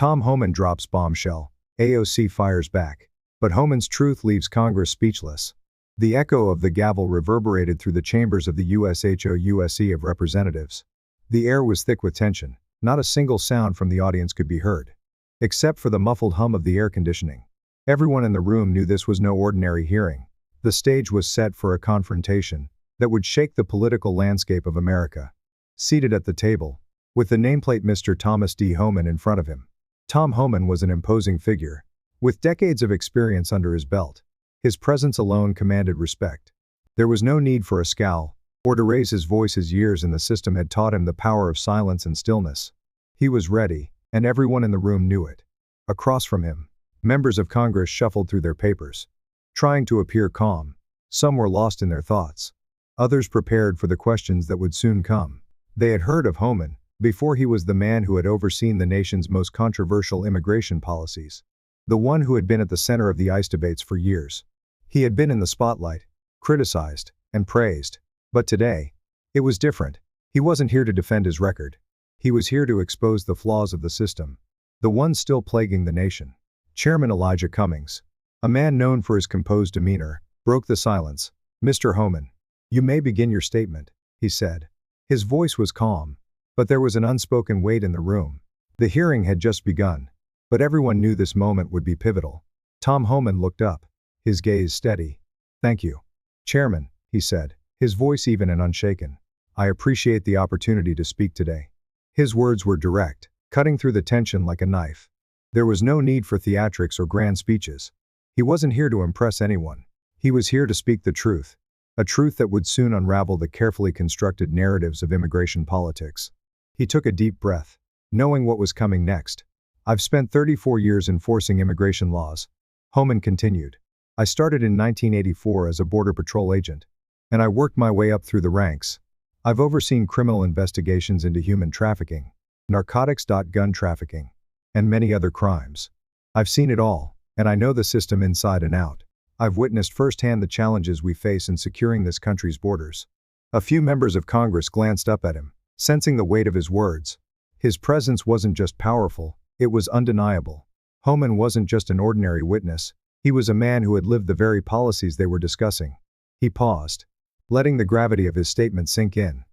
Tom Homan drops bombshell. AOC fires back. But Homan's truth leaves Congress speechless. The echo of the gavel reverberated through the chambers of the U.S. HOUSE of Representatives. The air was thick with tension. Not a single sound from the audience could be heard, except for the muffled hum of the air conditioning. Everyone in the room knew this was no ordinary hearing. The stage was set for a confrontation that would shake the political landscape of America. Seated at the table, with the nameplate Mr. Thomas D. Homan in front of him. Tom Homan was an imposing figure, with decades of experience under his belt. His presence alone commanded respect. There was no need for a scowl, or to raise his voice. His years in the system had taught him the power of silence and stillness. He was ready, and everyone in the room knew it. Across from him, members of Congress shuffled through their papers, trying to appear calm. Some were lost in their thoughts. Others prepared for the questions that would soon come. They had heard of Homan before. He was the man who had overseen the nation's most controversial immigration policies. The one who had been at the center of the ICE debates for years. He had been in the spotlight, criticized, and praised. But today, it was different. He wasn't here to defend his record. He was here to expose the flaws of the system, the ones still plaguing the nation. Chairman Elijah Cummings, a man known for his composed demeanor, broke the silence. "Mr. Homan, you may begin your statement," he said. His voice was calm, but there was an unspoken weight in the room. The hearing had just begun, but everyone knew this moment would be pivotal. Tom Homan looked up, his gaze steady. "Thank you, Chairman," he said, his voice even and unshaken. "I appreciate the opportunity to speak today." His words were direct, cutting through the tension like a knife. There was no need for theatrics or grand speeches. He wasn't here to impress anyone. He was here to speak the truth, a truth that would soon unravel the carefully constructed narratives of immigration politics. He took a deep breath, knowing what was coming next. "I've spent 34 years enforcing immigration laws," Homan continued. "I started in 1984 as a Border Patrol agent, and I worked my way up through the ranks. I've overseen criminal investigations into human trafficking, narcotics, gun trafficking, and many other crimes. I've seen it all, and I know the system inside and out. I've witnessed firsthand the challenges we face in securing this country's borders." A few members of Congress glanced up at him, sensing the weight of his words. His presence wasn't just powerful, it was undeniable. Homan wasn't just an ordinary witness, he was a man who had lived the very policies they were discussing. He paused, letting the gravity of his statement sink in.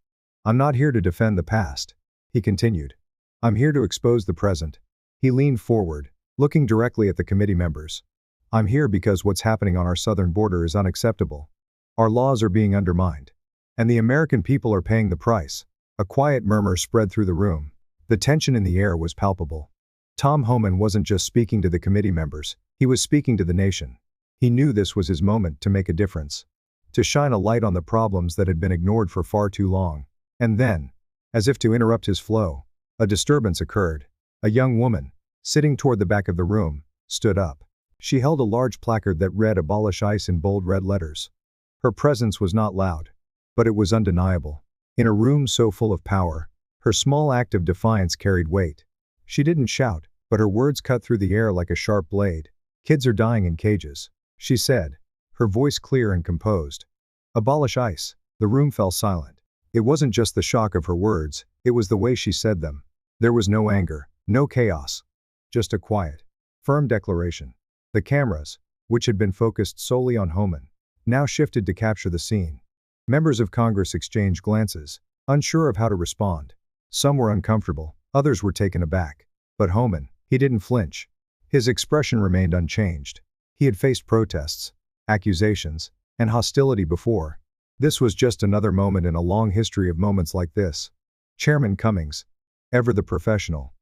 "I'm not here to defend the past," he continued. "I'm here to expose the present." He leaned forward, looking directly at the committee members. "I'm here because what's happening on our southern border is unacceptable. Our laws are being undermined, and the American people are paying the price." A quiet murmur spread through the room. The tension in the air was palpable. Tom Homan wasn't just speaking to the committee members, he was speaking to the nation. He knew this was his moment to make a difference, to shine a light on the problems that had been ignored for far too long. And then, as if to interrupt his flow, a disturbance occurred. A young woman, sitting toward the back of the room, stood up. She held a large placard that read "Abolish ICE" in bold red letters. Her presence was not loud, but it was undeniable. In a room so full of power, her small act of defiance carried weight. She didn't shout, but her words cut through the air like a sharp blade. "Kids are dying in cages," she said, her voice clear and composed. "Abolish ICE." The room fell silent. It wasn't just the shock of her words, it was the way she said them. There was no anger, no chaos, just a quiet, firm declaration. The cameras, which had been focused solely on Homan, now shifted to capture the scene. Members of Congress exchanged glances, unsure of how to respond. Some were uncomfortable, others were taken aback. But Homan, he didn't flinch. His expression remained unchanged. He had faced protests, accusations, and hostility before. This was just another moment in a long history of moments like this. Chairman Cummings, ever the professional,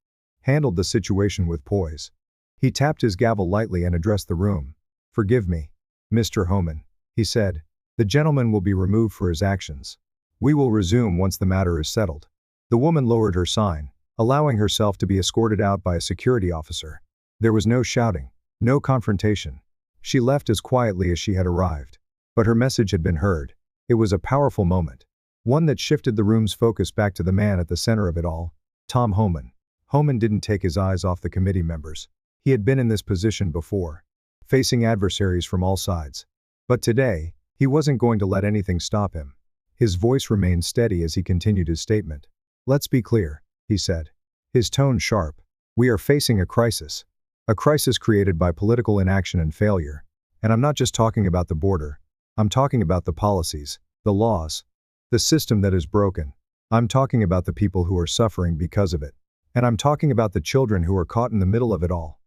handled the situation with poise. He tapped his gavel lightly and addressed the room. "Forgive me, Mr. Homan," he said. "The gentleman will be removed for his actions. We will resume once the matter is settled." The woman lowered her sign, allowing herself to be escorted out by a security officer. There was no shouting, no confrontation. She left as quietly as she had arrived. But her message had been heard. It was a powerful moment, one that shifted the room's focus back to the man at the center of it all, Tom Homan. Homan didn't take his eyes off the committee members. He had been in this position before, facing adversaries from all sides. But today, he wasn't going to let anything stop him. His voice remained steady as he continued his statement. "Let's be clear," he said, his tone sharp. We are facing a crisis. A crisis created by political inaction and failure. And I'm not just talking about the border. I'm talking about the policies, the laws, the system that is broken. I'm talking about the people who are suffering because of it. And I'm talking about the children who are caught in the middle of it all.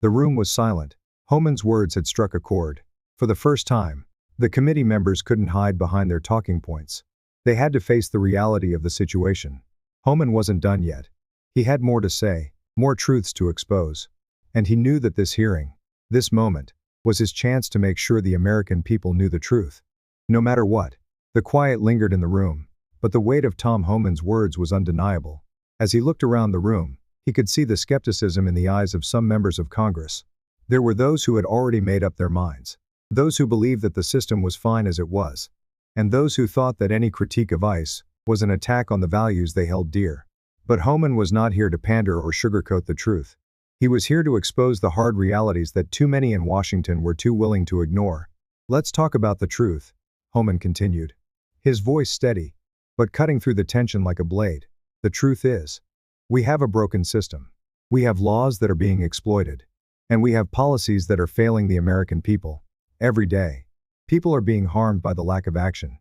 The room was silent. HOMAN'S words had struck a chord. For the first time, the committee members couldn't hide behind their talking points. They had to face the reality of the situation. HOMAN wasn't done yet. He had more to say, more truths to expose. And he knew that this hearing, this moment, was his chance to make sure the American people knew the truth. No matter what, the quiet lingered in the room, but the weight of Tom HOMAN'S words was undeniable. As he looked around the room, he could see the skepticism in the eyes of some members of Congress. There were those who had already made up their minds, those who believed that the system was fine as it was, and those who thought that any critique of ICE was an attack on the values they held dear. But HOMAN was not here to pander or sugarcoat the truth. He was here to expose the hard realities that too many in Washington were too willing to ignore. Let's talk about the truth, HOMAN continued, his voice steady, but cutting through the tension like a blade. The truth is, we have a broken system. We have laws that are being exploited. And we have policies that are failing the American people. Every day, people are being harmed by the lack of action.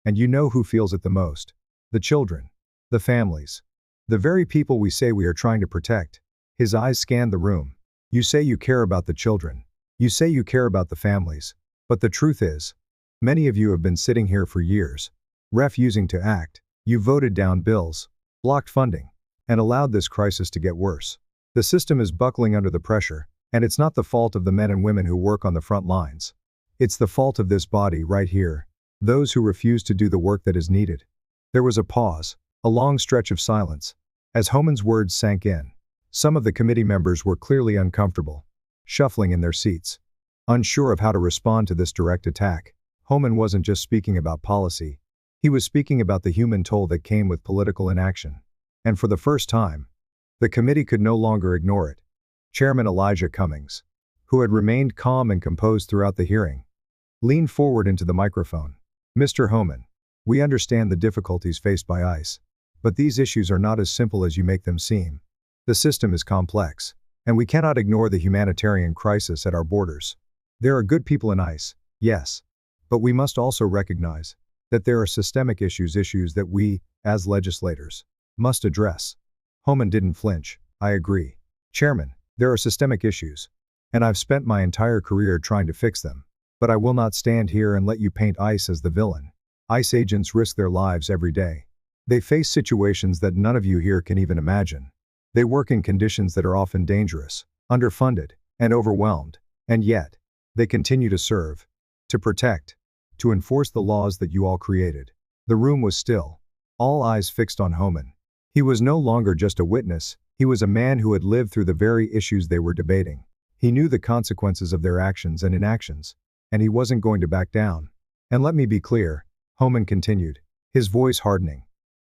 And you know who feels it the most? The children. The families. The very people we say we are trying to protect. His eyes scanned the room. You say you care about the children. You say you care about the families. But the truth is, many of you have been sitting here for years, refusing to act. You voted down bills, blocked funding, and allowed this crisis to get worse. The system is buckling under the pressure, and it's not the fault of the men and women who work on the front lines. It's the fault of this body right here, those who refuse to do the work that is needed. There was a pause, a long stretch of silence. As HOMAN'S words sank in, some of the committee members were clearly uncomfortable, shuffling in their seats, unsure of how to respond to this direct attack. HOMAN wasn't just speaking about policy. He was speaking about the human toll that came with political inaction. And for the first time, the committee could no longer ignore it. Chairman Elijah Cummings, who had remained calm and composed throughout the hearing, leaned forward into the microphone. Mr. HOMAN, we understand the difficulties faced by ICE, but these issues are not as simple as you make them seem. The system is complex, and we cannot ignore the humanitarian crisis at our borders. There are good people in ICE, yes, but we must also recognize that there are systemic issues that we, as legislators, must address. HOMAN didn't flinch. I agree. Chairman, there are systemic issues, and I've spent my entire career trying to fix them. But I will not stand here and let you paint ICE as the villain. ICE agents risk their lives every day. They face situations that none of you here can even imagine. They work in conditions that are often dangerous, underfunded, and overwhelmed, and yet, they continue to serve, to protect, to enforce the laws that you all created. The room was still, all eyes fixed on HOMAN. He was no longer just a witness, he was a man who had lived through the very issues they were debating. He knew the consequences of their actions and inactions, and he wasn't going to back down. And let me be clear, HOMAN continued, his voice hardening.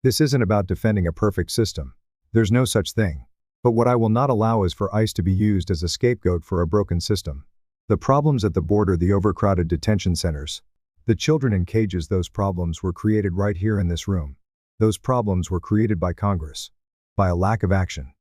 This isn't about defending a perfect system. There's no such thing. But what I will not allow is for ICE to be used as a scapegoat for a broken system. The problems at the border, the overcrowded detention centers, the children in cages, those problems were created right here in this room. Those problems were created by Congress, by a lack of action,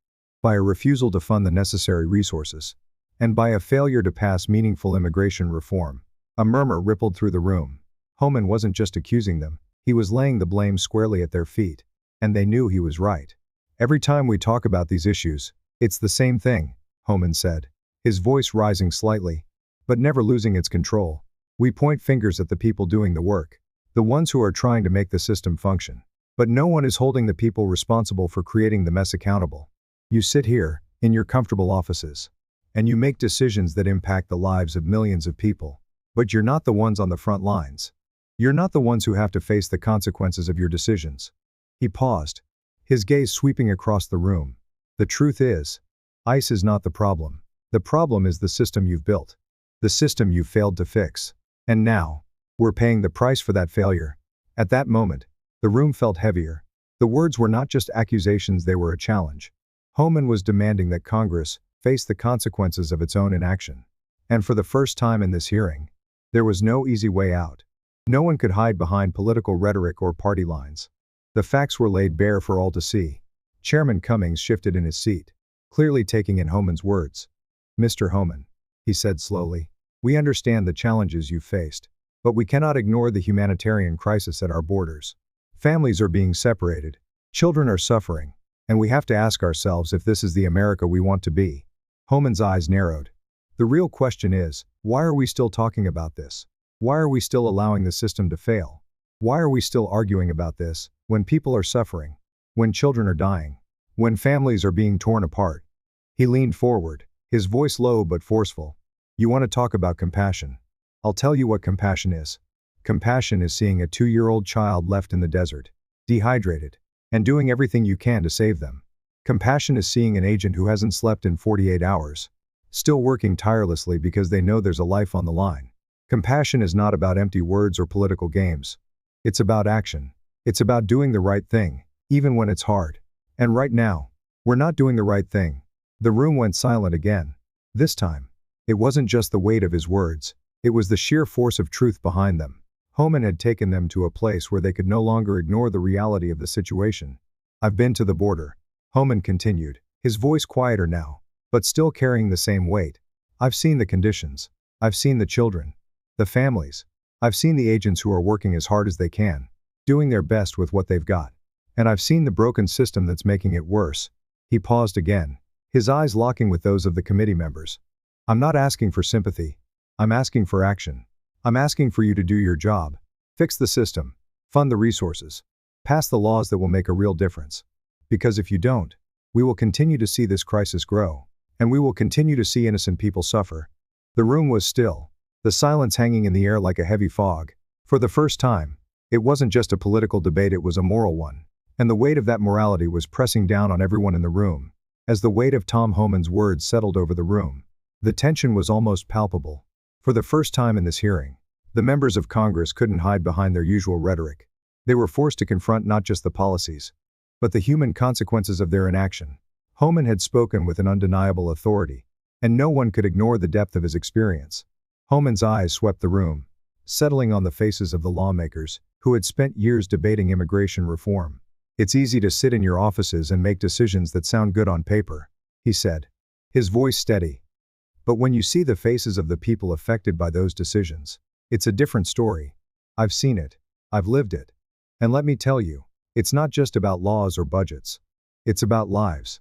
by a refusal to fund the necessary resources, and by a failure to pass meaningful immigration reform. A murmur rippled through the room. HOMAN wasn't just accusing them, he was laying the blame squarely at their feet, and they knew he was right. Every time we talk about these issues, it's the same thing, HOMAN said, his voice rising slightly, but never losing its control. We point fingers at the people doing the work, the ones who are trying to make the system function. But no one is holding the people responsible for creating the mess accountable. You sit here, in your comfortable offices, and you make decisions that impact the lives of millions of people. But you're not the ones on the front lines. You're not the ones who have to face the consequences of your decisions. He paused, his gaze sweeping across the room. The truth is, ICE is not the problem. The problem is the system you've built. The system you failed to fix. And now, we're paying the price for that failure. At that moment, the room felt heavier. The words were not just accusations, they were a challenge. HOMAN was demanding that Congress face the consequences of its own inaction. And for the first time in this hearing, there was no easy way out. No one could hide behind political rhetoric or party lines. The facts were laid bare for all to see. Chairman Cummings shifted in his seat, clearly taking in HOMAN'S words. "Mr. HOMAN," he said slowly, "we understand the challenges you've faced, but we cannot ignore the humanitarian crisis at our borders. Families are being separated, children are suffering, and we have to ask ourselves if this is the America we want to be." HOMAN'S eyes narrowed. "The real question is, why are we still talking about this? Why are we still allowing the system to fail? Why are we still arguing about this, when people are suffering, when children are dying, when families are being torn apart?" He leaned forward, his voice low but forceful. "You want to talk about compassion? I'll tell you what compassion is. Compassion is seeing a 2-year-old child left in the desert, dehydrated, and doing everything you can to save them. Compassion is seeing an agent who hasn't slept in 48 hours, still working tirelessly because they know there's a life on the line. Compassion is not about empty words or political games. It's about action. It's about doing the right thing, even when it's hard. And right now, we're not doing the right thing." The room went silent again. This time, it wasn't just the weight of his words, it was the sheer force of truth behind them. HOMAN had taken them to a place where they could no longer ignore the reality of the situation. "I've been to the border," HOMAN continued, his voice quieter now, but still carrying the same weight. "I've seen the conditions. I've seen the children, the families. I've seen the agents who are working as hard as they can, doing their best with what they've got. And I've seen the broken system that's making it worse." He paused again, his eyes locking with those of the committee members. "I'm not asking for sympathy. I'm asking for action. I'm asking for you to do your job. Fix the system. Fund the resources. Pass the laws that will make a real difference. Because if you don't, we will continue to see this crisis grow, and we will continue to see innocent people suffer." The room was still, the silence hanging in the air like a heavy fog. For the first time, it wasn't just a political debate, it was a moral one. And the weight of that morality was pressing down on everyone in the room. As the weight of Tom HOMAN'S words settled over the room, the tension was almost palpable. For the first time in this hearing, the members of Congress couldn't hide behind their usual rhetoric. They were forced to confront not just the policies, but the human consequences of their inaction. HOMAN had spoken with an undeniable authority, and no one could ignore the depth of his experience. HOMAN'S eyes swept the room, settling on the faces of the lawmakers, who had spent years debating immigration reform. "It's easy to sit in your offices and make decisions that sound good on paper," he said, his voice steady. "But when you see the faces of the people affected by those decisions, it's a different story. I've seen it. I've lived it. And let me tell you, it's not just about laws or budgets. It's about lives.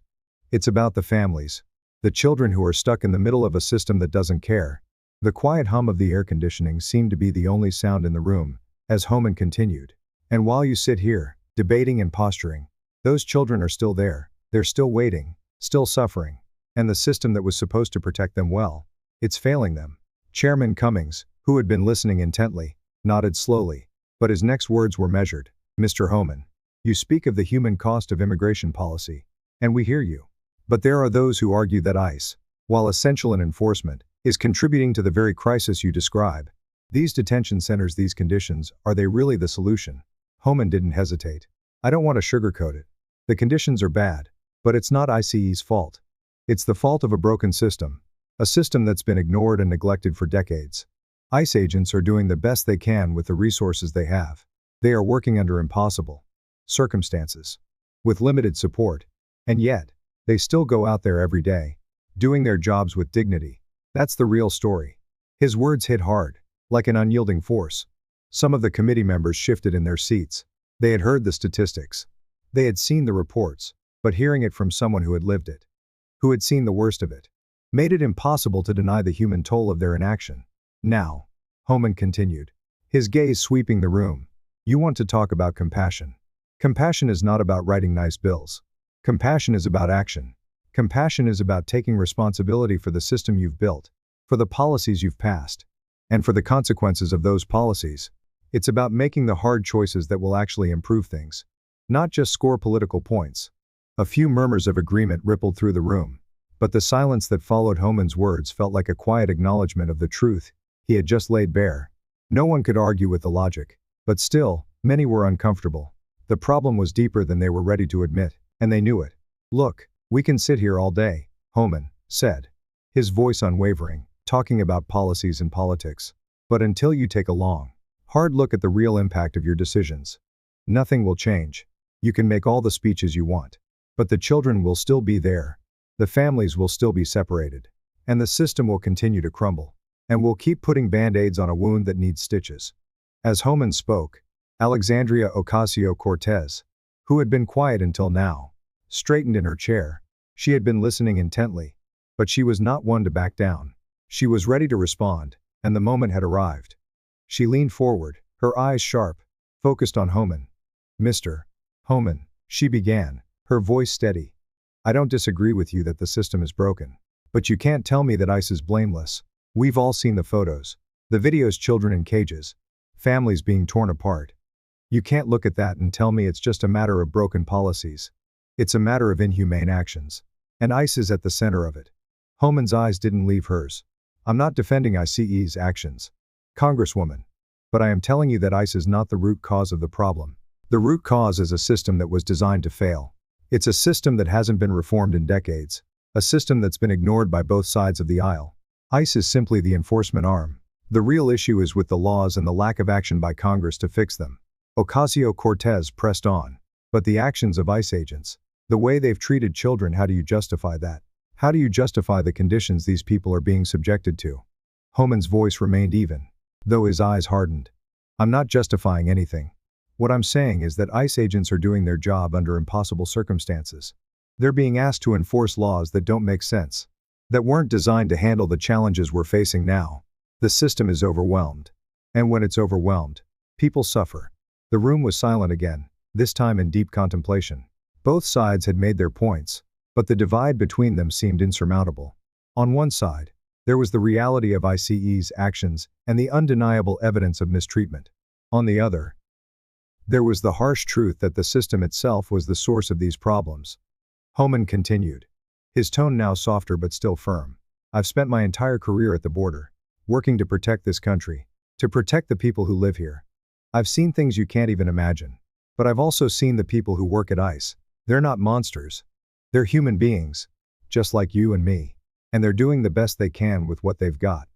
It's about the families, the children who are stuck in the middle of a system that doesn't care." The quiet hum of the air conditioning seemed to be the only sound in the room, as HOMAN continued. "And while you sit here, debating and posturing, those children are still there. They're still waiting, still suffering. And the system that was supposed to protect them, well, it's failing them." Chairman Cummings, who had been listening intently, nodded slowly, but his next words were measured. "Mr. HOMAN, you speak of the human cost of immigration policy, and we hear you. But there are those who argue that ICE, while essential in enforcement, is contributing to the very crisis you describe. These detention centers, these conditions, are they really the solution?" HOMAN didn't hesitate. "I don't want to sugarcoat it. The conditions are bad, but it's not ICE's fault. It's the fault of a broken system, a system that's been ignored and neglected for decades. ICE agents are doing the best they can with the resources they have. They are working under impossible circumstances, with limited support, and yet, they still go out there every day, doing their jobs with dignity. That's the real story." His words hit hard, like an unyielding force. Some of the committee members shifted in their seats. They had heard the statistics. They had seen the reports, but hearing it from someone who had lived it, who had seen the worst of it, made it impossible to deny the human toll of their inaction. "Now," HOMAN continued, his gaze sweeping the room, "you want to talk about compassion. Compassion is not about writing nice bills. Compassion is about action. Compassion is about taking responsibility for the system you've built, for the policies you've passed, and for the consequences of those policies. It's about making the hard choices that will actually improve things, not just score political points." A few murmurs of agreement rippled through the room, but the silence that followed HOMAN'S words felt like a quiet acknowledgement of the truth he had just laid bare. No one could argue with the logic, but still, many were uncomfortable. The problem was deeper than they were ready to admit, and they knew it. "Look, we can sit here all day," HOMAN said, his voice unwavering, talking about policies and politics. "But until you take a long, hard look at the real impact of your decisions, nothing will change. You can make all the speeches you want, but the children will still be there. the families will still be separated. And the system will continue to crumble. And we'll keep putting band-aids on a wound that needs stitches. As HOMAN'S spoke, Alexandria Ocasio-Cortez, who had been quiet until now, straightened in her chair. She had been listening intently. But she was not one to back down. She was ready to respond, and the moment had arrived. She leaned forward, her eyes sharp, focused on HOMAN. Mr. HOMAN, she began, her voice steady. I don't disagree with you that the system is broken. But you can't tell me that ICE is blameless. We've all seen the photos. The videos, children in cages. Families being torn apart. You can't look at that and tell me it's just a matter of broken policies. It's a matter of inhumane actions. And ICE is at the center of it. HOMAN'S eyes didn't leave hers. I'm not defending ICE's actions, Congresswoman. But I am telling you that ICE is not the root cause of the problem. The root cause is a system that was designed to fail. It's a system that hasn't been reformed in decades. A system that's been ignored by both sides of the aisle. ICE is simply the enforcement arm. The real issue is with the laws and the lack of action by Congress to fix them. Ocasio-Cortez pressed on. But the actions of ICE agents, the way they've treated children, how do you justify that? How do you justify the conditions these people are being subjected to? HOMAN'S voice remained even, though his eyes hardened. I'm not justifying anything. What I'm saying is that ICE agents are doing their job under impossible circumstances. They're being asked to enforce laws that don't make sense, that weren't designed to handle the challenges we're facing now. The system is overwhelmed. And when it's overwhelmed, people suffer. The room was silent again, this time in deep contemplation. Both sides had made their points, but the divide between them seemed insurmountable. On one side, there was the reality of ICE's actions and the undeniable evidence of mistreatment. On the other, there was the harsh truth that the system itself was the source of these problems. HOMAN continued, his tone now softer but still firm. I've spent my entire career at the border, working to protect this country, to protect the people who live here. I've seen things you can't even imagine. But I've also seen the people who work at ICE. They're not monsters. They're human beings, just like you and me. And they're doing the best they can with what they've got.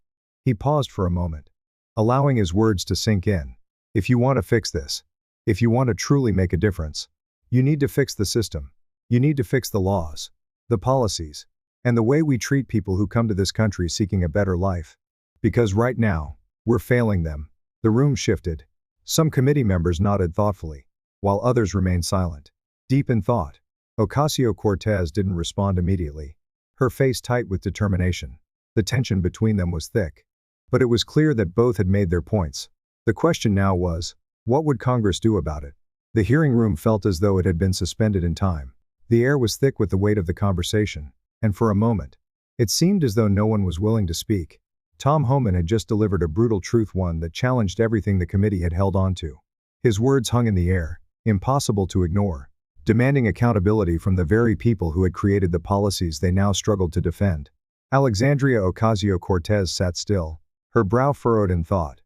He paused for a moment, allowing his words to sink in. If you want to fix this, if you want to truly make a difference, you need to fix the system. You need to fix the laws, the policies, and the way we treat people who come to this country seeking a better life. Because right now, we're failing them. The room shifted. Some committee members nodded thoughtfully, while others remained silent, deep in thought. Ocasio-Cortez didn't respond immediately, her face tight with determination. The tension between them was thick. But it was clear that both had made their points. The question now was, what would Congress do about it? The hearing room felt as though it had been suspended in time. The air was thick with the weight of the conversation, and for a moment, it seemed as though no one was willing to speak. Tom HOMAN had just delivered a brutal truth, one that challenged everything the committee had held on to. His words hung in the air, impossible to ignore, demanding accountability from the very people who had created the policies they now struggled to defend. Alexandria Ocasio-Cortez sat still, her brow furrowed in thought.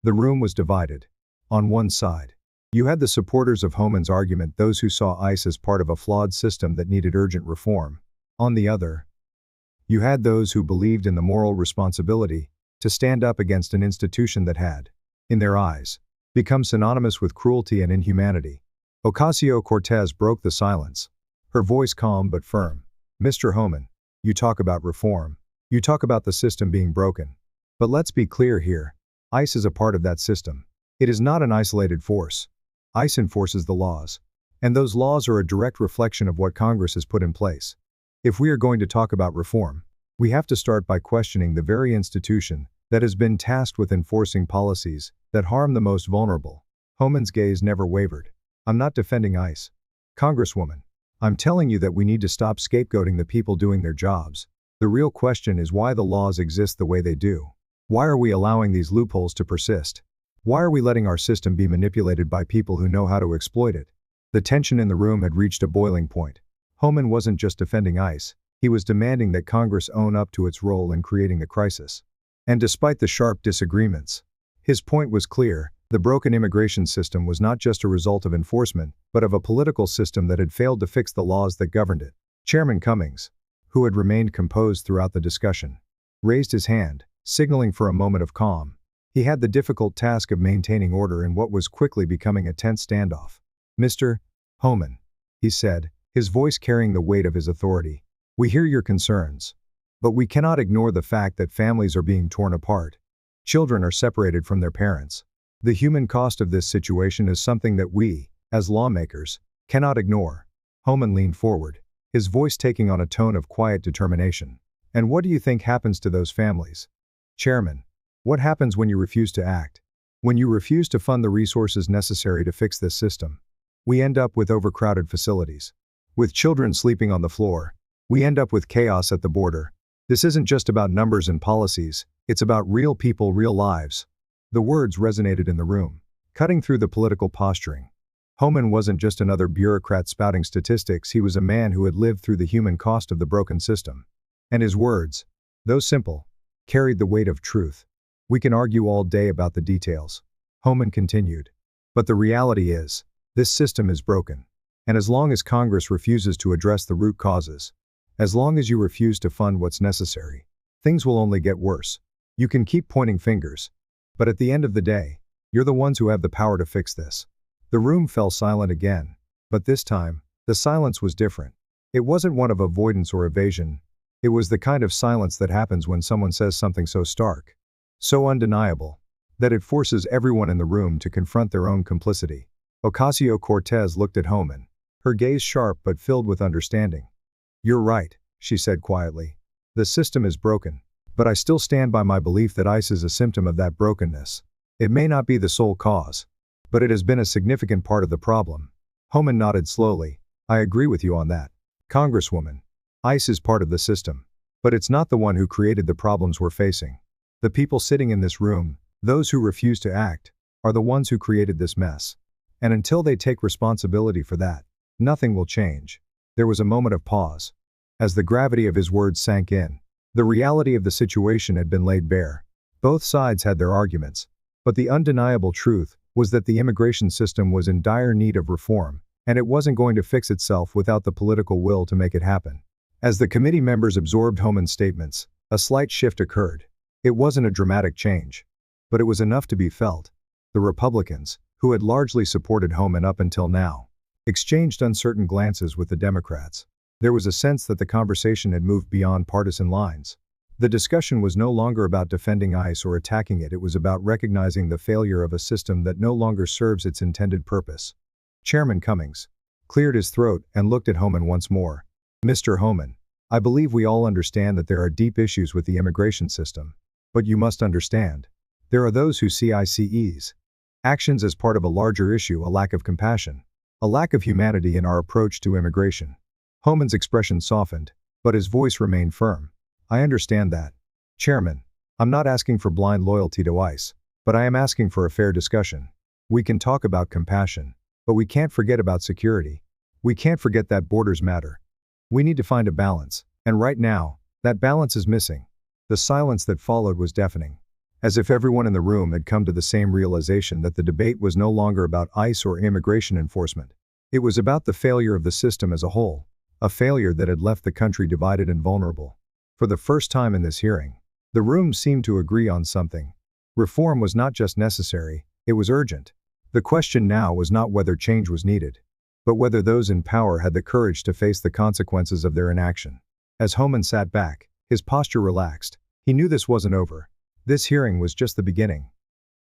The room was divided. On one side, you had the supporters of HOMAN'S argument, those who saw ICE as part of a flawed system that needed urgent reform. On the other, you had those who believed in the moral responsibility to stand up against an institution that had, in their eyes, become synonymous with cruelty and inhumanity. Ocasio-Cortez broke the silence, her voice calm but firm. Mr. HOMAN, you talk about reform. You talk about the system being broken. But let's be clear here. ICE is a part of that system. It is not an isolated force. ICE enforces the laws. And those laws are a direct reflection of what Congress has put in place. If we are going to talk about reform, we have to start by questioning the very institution that has been tasked with enforcing policies that harm the most vulnerable. HOMAN'S gaze never wavered. I'm not defending ICE, Congresswoman. I'm telling you that we need to stop scapegoating the people doing their jobs. The real question is why the laws exist the way they do. Why are we allowing these loopholes to persist? Why are we letting our system be manipulated by people who know how to exploit it? The tension in the room had reached a boiling point. HOMAN wasn't just defending ICE, he was demanding that Congress own up to its role in creating the crisis. And despite the sharp disagreements, his point was clear. The broken immigration system was not just a result of enforcement, but of a political system that had failed to fix the laws that governed it. Chairman Cummings, who had remained composed throughout the discussion, raised his hand, signaling for a moment of calm. He had the difficult task of maintaining order in what was quickly becoming a tense standoff. Mr. HOMAN, he said, his voice carrying the weight of his authority. We hear your concerns. But we cannot ignore the fact that families are being torn apart. Children are separated from their parents. The human cost of this situation is something that we, as lawmakers, cannot ignore. Homan leaned forward, his voice taking on a tone of quiet determination. And what do you think happens to those families? Chairman, what happens when you refuse to act? When you refuse to fund the resources necessary to fix this system? We end up with overcrowded facilities. With children sleeping on the floor. We end up with chaos at the border. This isn't just about numbers and policies, it's about real people, real lives. The words resonated in the room, cutting through the political posturing. Homan wasn't just another bureaucrat spouting statistics, he was a man who had lived through the human cost of the broken system. And his words, though simple, carried the weight of truth. We can argue all day about the details. Homan continued. But the reality is, this system is broken. And as long as Congress refuses to address the root causes, as long as you refuse to fund what's necessary, things will only get worse. You can keep pointing fingers. But at the end of the day, you're the ones who have the power to fix this. The room fell silent again. But this time, the silence was different. It wasn't one of avoidance or evasion. It was the kind of silence that happens when someone says something so stark, so undeniable, that it forces everyone in the room to confront their own complicity. Ocasio-Cortez looked at Homan, her gaze sharp but filled with understanding. You're right, she said quietly. The system is broken, but I still stand by my belief that ICE is a symptom of that brokenness. It may not be the sole cause, but it has been a significant part of the problem. Homan nodded slowly. I agree with you on that, Congresswoman. ICE is part of the system, but it's not the one who created the problems we're facing. The people sitting in this room, those who refuse to act, are the ones who created this mess. And until they take responsibility for that, nothing will change. There was a moment of pause. As the gravity of his words sank in, the reality of the situation had been laid bare. Both sides had their arguments, but the undeniable truth was that the immigration system was in dire need of reform, and it wasn't going to fix itself without the political will to make it happen. As the committee members absorbed Homan's statements, a slight shift occurred. It wasn't a dramatic change, but it was enough to be felt. The Republicans, who had largely supported Homan up until now, exchanged uncertain glances with the Democrats. There was a sense that the conversation had moved beyond partisan lines. The discussion was no longer about defending ICE or attacking it, it was about recognizing the failure of a system that no longer serves its intended purpose. Chairman Cummings cleared his throat and looked at Homan once more. Mr. Homan, I believe we all understand that there are deep issues with the immigration system. But you must understand, there are those who see ICE's actions as part of a larger issue, a lack of compassion, a lack of humanity in our approach to immigration. Homan's expression softened, but his voice remained firm. I understand that. Chairman, I'm not asking for blind loyalty to ICE, but I am asking for a fair discussion. We can talk about compassion, but we can't forget about security. We can't forget that borders matter. We need to find a balance, and right now, that balance is missing. The silence that followed was deafening, as if everyone in the room had come to the same realization that the debate was no longer about ICE or immigration enforcement. It was about the failure of the system as a whole, a failure that had left the country divided and vulnerable. For the first time in this hearing, the room seemed to agree on something. Reform was not just necessary, it was urgent. The question now was not whether change was needed, but whether those in power had the courage to face the consequences of their inaction. As Homan sat back, his posture relaxed. He knew this wasn't over. This hearing was just the beginning.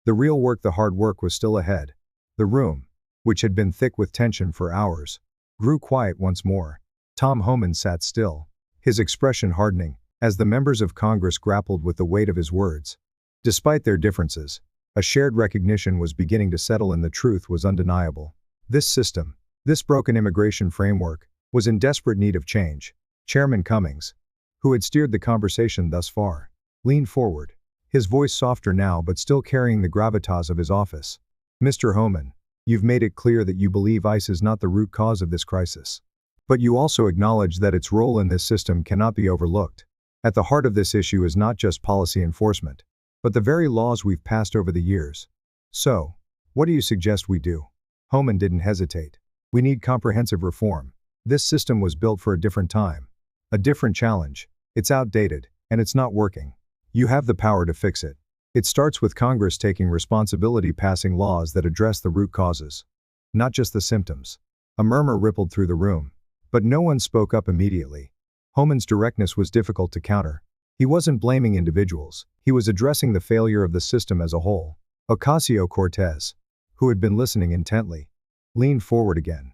The real work, the hard work, was still ahead. The room, which had been thick with tension for hours, grew quiet once more. Tom Homan sat still, his expression hardening, as the members of Congress grappled with the weight of his words. Despite their differences, a shared recognition was beginning to settle, and the truth was undeniable. This system, this broken immigration framework, was in desperate need of change. Chairman Cummings, who had steered the conversation thus far, leaned forward, his voice softer now but still carrying the gravitas of his office. Mr. Homan, you've made it clear that you believe ICE is not the root cause of this crisis. But you also acknowledge that its role in this system cannot be overlooked. At the heart of this issue is not just policy enforcement, but the very laws we've passed over the years. So, what do you suggest we do? Homan didn't hesitate. We need comprehensive reform. This system was built for a different time, a different challenge. It's outdated, and it's not working. You have the power to fix it. It starts with Congress taking responsibility, passing laws that address the root causes, not just the symptoms. A murmur rippled through the room, but no one spoke up immediately. HOMAN'S directness was difficult to counter. He wasn't blaming individuals, he was addressing the failure of the system as a whole. Ocasio-Cortez, who had been listening intently, leaned forward again.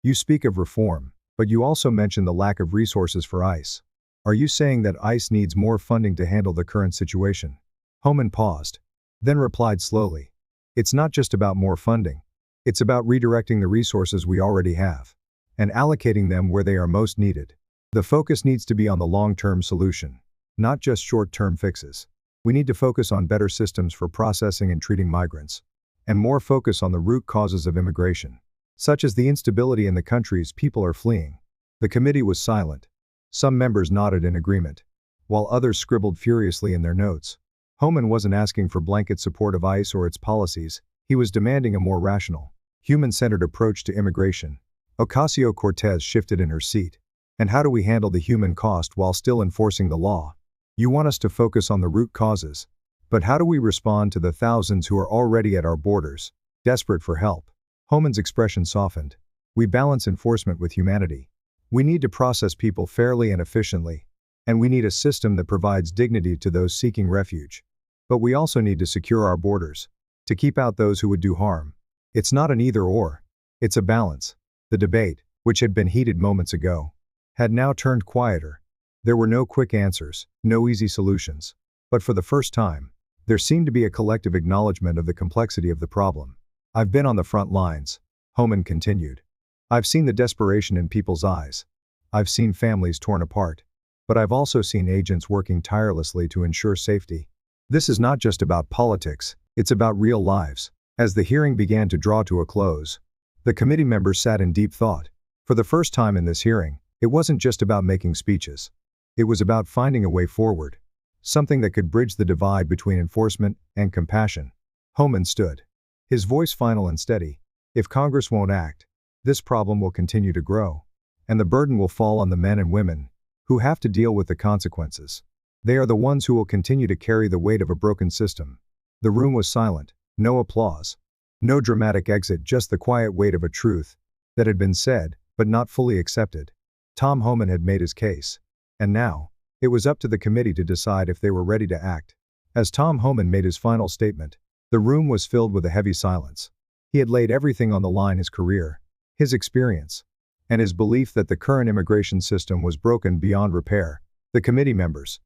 You speak of reform, but you also mention the lack of resources for ICE. Are you saying that ICE needs more funding to handle the current situation? HOMAN paused, then replied slowly. It's not just about more funding. It's about redirecting the resources we already have and allocating them where they are most needed. The focus needs to be on the long-term solution, not just short-term fixes. We need to focus on better systems for processing and treating migrants, and more focus on the root causes of immigration, such as the instability in the countries people are fleeing. The committee was silent. Some members nodded in agreement, while others scribbled furiously in their notes. HOMAN wasn't asking for blanket support of ICE or its policies, he was demanding a more rational, human-centered approach to immigration. Ocasio-Cortez shifted in her seat. And how do we handle the human cost while still enforcing the law? You want us to focus on the root causes, but how do we respond to the thousands who are already at our borders, desperate for help? HOMAN'S expression softened. We balance enforcement with humanity. We need to process people fairly and efficiently, and we need a system that provides dignity to those seeking refuge. But we also need to secure our borders, to keep out those who would do harm. It's not an either-or, it's a balance. The debate, which had been heated moments ago, had now turned quieter. There were no quick answers, no easy solutions. But for the first time, there seemed to be a collective acknowledgement of the complexity of the problem. I've been on the front lines, HOMAN continued. I've seen the desperation in people's eyes. I've seen families torn apart. But I've also seen agents working tirelessly to ensure safety. This is not just about politics, it's about real lives. As the hearing began to draw to a close, the committee members sat in deep thought. For the first time in this hearing, it wasn't just about making speeches. It was about finding a way forward, something that could bridge the divide between enforcement and compassion. HOMAN stood, his voice final and steady. If Congress won't act, this problem will continue to grow, and the burden will fall on the men and women who have to deal with the consequences. They are the ones who will continue to carry the weight of a broken system. The room was silent, no applause, no dramatic exit, just the quiet weight of a truth that had been said, but not fully accepted. Tom HOMAN had made his case, and now, it was up to the committee to decide if they were ready to act. As Tom HOMAN made his final statement, the room was filled with a heavy silence. He had laid everything on the line: his career, his experience, and his belief that the current immigration system was broken beyond repair. The committee members,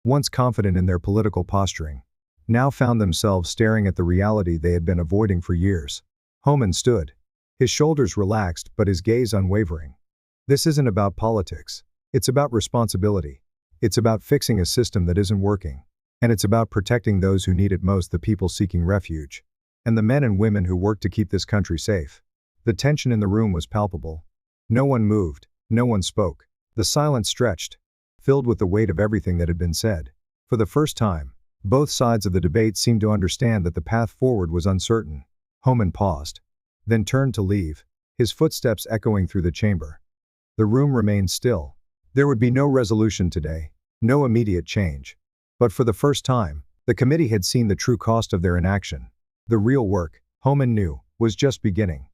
once confident in their political posturing, now found themselves staring at the reality they had been avoiding for years. HOMAN stood, his shoulders relaxed but his gaze unwavering. This isn't about politics. It's about responsibility. It's about fixing a system that isn't working. And it's about protecting those who need it most, the people seeking refuge, and the men and women who work to keep this country safe. The tension in the room was palpable. No one moved, no one spoke. The silence stretched, filled with the weight of everything that had been said. For the first time, both sides of the debate seemed to understand that the path forward was uncertain. HOMAN paused, then turned to leave, his footsteps echoing through the chamber. The room remained still. There would be no resolution today, no immediate change. But for the first time, the committee had seen the true cost of their inaction. The real work, HOMAN knew, was just beginning.